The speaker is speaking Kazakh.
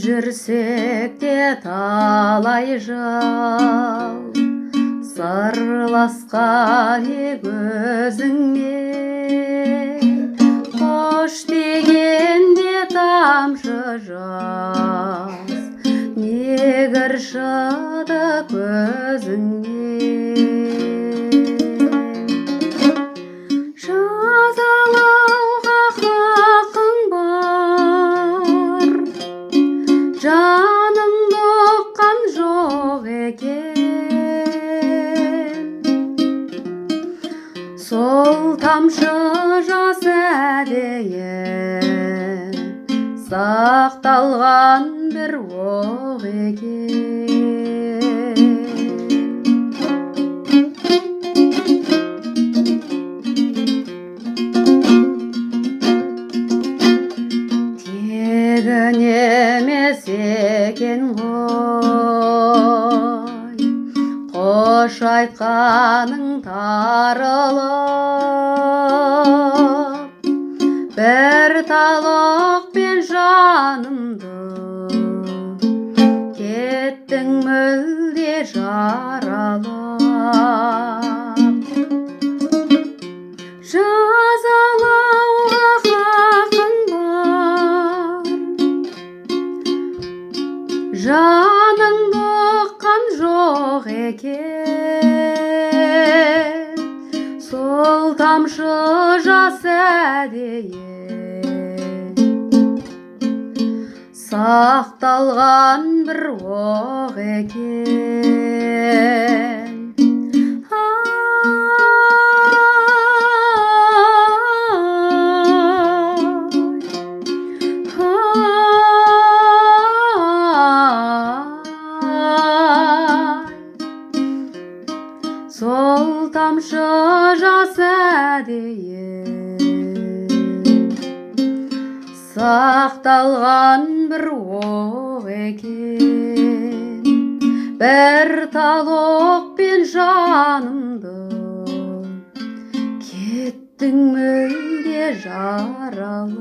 жүрсек те талай жыл, сырласқан өзіңмен, қош дегенде тамшы жас, не кіршіді көзіңнен. Жазалауға хақың бар, жаныңды ұққан жоқ екен. Сол тамшы жас әдейі сақталған бір оқ екен. Тегін емес екен ғой, қош айтқаның тарылып, бір тал оқпен жанымды кеттің мүлде жаралап. Жазалауға хақың бар, жаныңды ұққан жоқ екен. Сол тамшы жас әдейі сақталған бір оқ екен. Сол тамшы жас әдейі сақталған бір оқ екен. Бір тал оқпен жанымды кеттің мүлде жаралап.